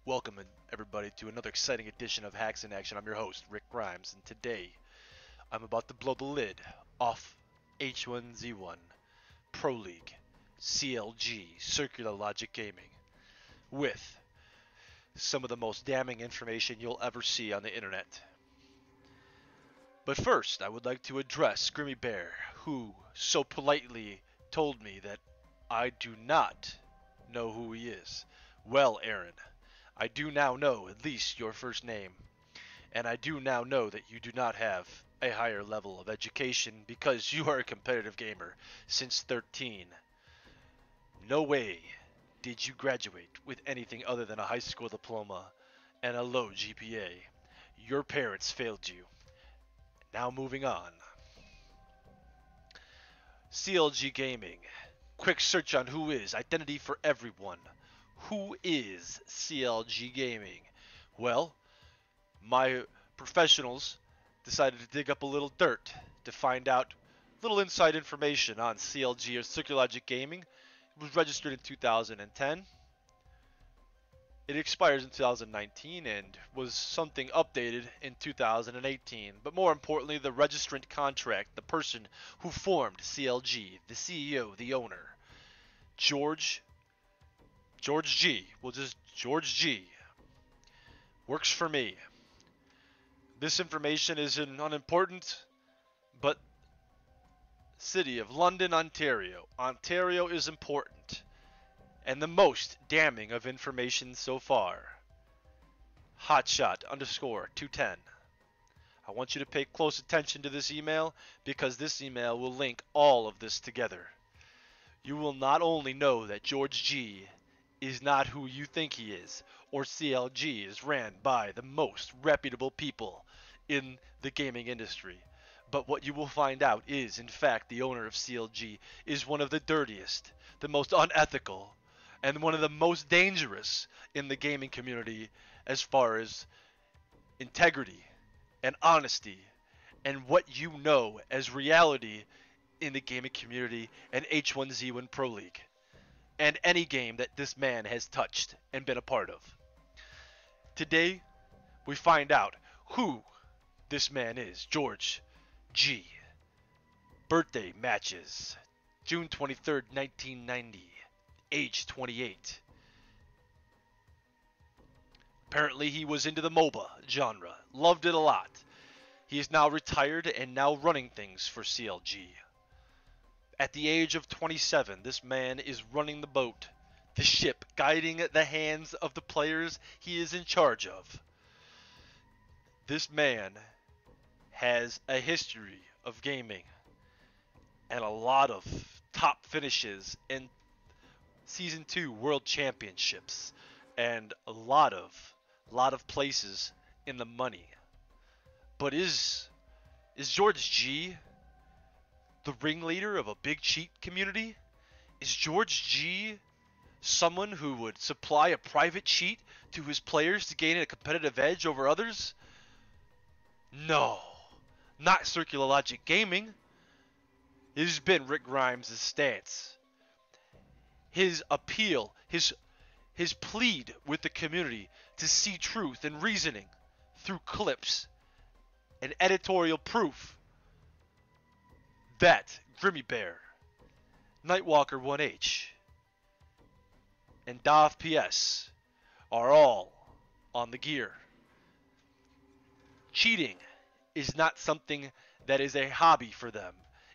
Welcome everybody to another exciting edition of Hacks in Action. I'm your host, Rick Grimes, and today I'm about to blow the lid off H1Z1 Pro League CLG Circular Logic Gaming with some of the most damning information you'll ever see on the internet. But first, I would like to address Grimmy Bear, who so politely told me that I do not know who he is. Well, Aaron, I do now know at least your first name, and I do now know that you do not have a higher level of education because you are a competitive gamer since 13. No way did you graduate with anything other than a high school diploma and a low GPA. Your parents failed you. Now moving on. CLG Gaming. Quick search on who is. Identity for everyone. Who is CLG Gaming? Well, my professionals decided to dig up a little dirt to find out little inside information on CLG or Circular Logic Gaming. It was registered in 2010. It expires in 2019 and was something updated in 2018. But more importantly, the registrant contract, the person who formed CLG, the CEO, the owner, George G. Well, just George G. Works for me. This information is in unimportant, but city of London, Ontario. Ontario is important. And the most damning of information so far. Hotshot _ 210. I want you to pay close attention to this email because this email will link all of this together. You will not only know that George G is not who you think he is, or CLG is ran by the most reputable people in the gaming industry, but what you will find out is, in fact, the owner of CLG is one of the dirtiest, the most unethical, and one of the most dangerous in the gaming community as far as integrity and honesty and what you know as reality in the gaming community and H1Z1 Pro League and any game that this man has touched and been a part of. Today, we find out who this man is, George G. Birthday matches, June 23rd, 1990. Age 28. Apparently he was into the MOBA genre. Loved it a lot. He is now retired and now running things for CLG. At the age of 27, this man is running the boat, the ship, guiding the hands of the players he is in charge of. This man has a history of gaming and a lot of top finishes and Season 2 World Championships and a lot of places in the money. But is George G the ringleader of a big cheat community? Is George G someone who would supply a private cheat to his players to gain a competitive edge over others? No, not Circular Logic Gaming. It has been Rick Grimes' stance. His appeal, his plead with the community to see truth and reasoning through clips and editorial proof that Grimmy Bear, Nightwalker 1H, and Dov PS are all on the gear. Cheating is not something that is a hobby for them.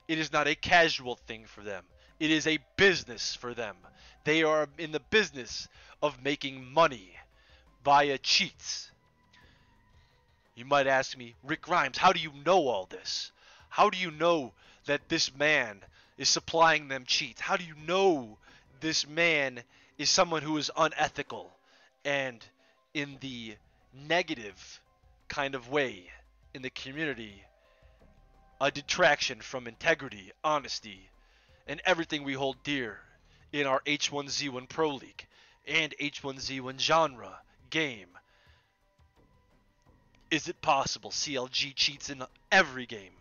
It is not a casual thing for them. It is a business for them. They are in the business of making money via cheats. You might ask me, Rick Grimes, how do you know all this? How do you know that this man is supplying them cheats? How do you know this man is someone who is unethical and in the negative kind of way in the community, a detraction from integrity, honesty, and everything we hold dear in our H1Z1 Pro League and H1Z1 genre game? Is it possible CLG cheats in every game?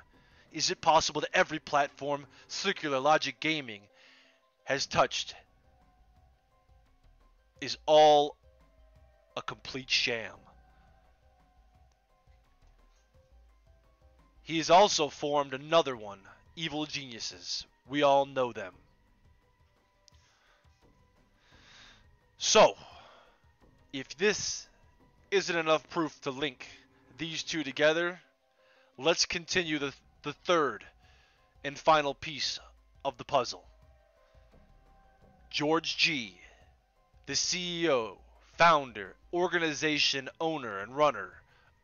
Is it possible that every platform Circular Logic Gaming has touched is all a complete sham. He has also formed another one, Evil Geniuses. We all know them. So, if this isn't enough proof to link these two together, let's continue the third and final piece of the puzzle. George G., the CEO, founder, organization owner, and runner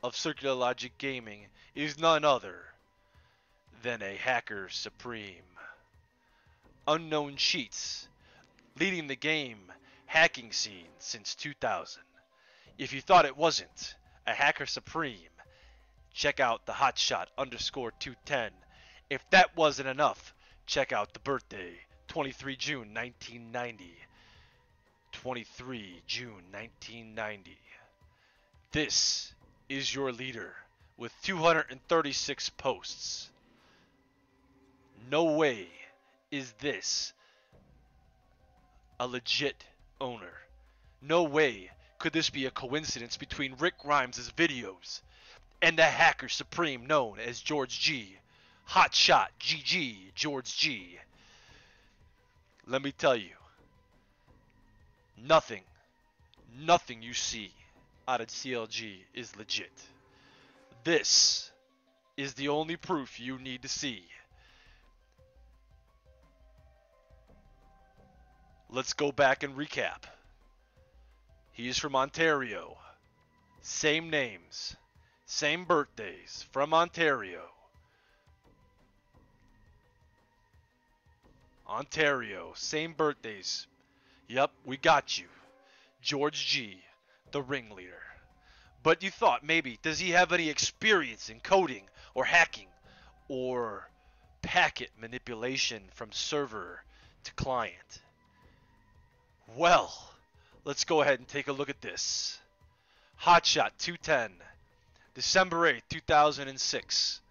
of Circular Logic Gaming, is none other than a hacker supreme. Unknown cheats, leading the game hacking scene since 2000. If you thought it wasn't a hacker supreme, check out the hotshot _210. If that wasn't enough, check out the birthday, 23 June 1990. 23 June 1990. This is your leader with 236 posts. No way is this a legit owner. No way could this be a coincidence between Rick Grimes' videos and the hacker supreme known as George G. Hotshot GG George G. Let me tell you, nothing you see out of CLG is legit. This is the only proof you need to see. Let's go back and recap. He's from Ontario. Same names, same birthdays, from Ontario. Ontario, same birthdays. Yep, we got you. George G., the ringleader. But you thought maybe, does he have any experience in coding or hacking or packet manipulation from server to client? Well, let's go ahead and take a look at this. Hotshot 210, December 8th, 2006.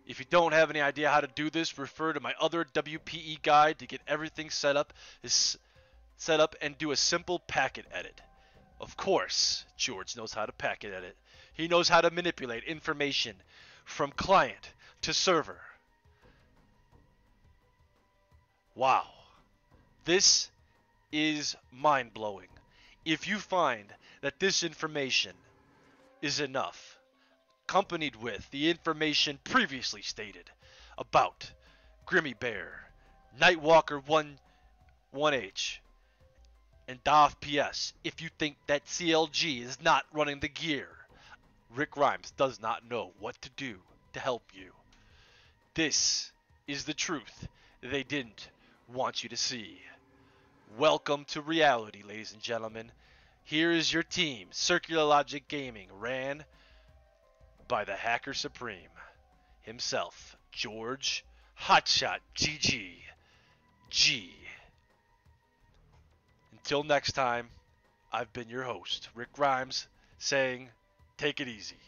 If you don't have any idea how to do this, refer to my other WPE guide to get everything set up and do a simple packet edit. Of course, George knows how to packet edit. He knows how to manipulate information from client to server. Wow. This is mind-blowing. If you find that this information is enough, accompanied with the information previously stated about Grimmy Bear, Nightwalker 1H, and DOF PS, if you think that CLG is not running the gear, Rick Grimes does not know what to do to help you. This is the truth they didn't want you to see. Welcome to reality, ladies and gentlemen. Here is your team, Circular Logic Gaming, ran by the Hacker Supreme himself, George Hotshot GG G. Until next time, I've been your host, Rick Grimes, saying, take it easy.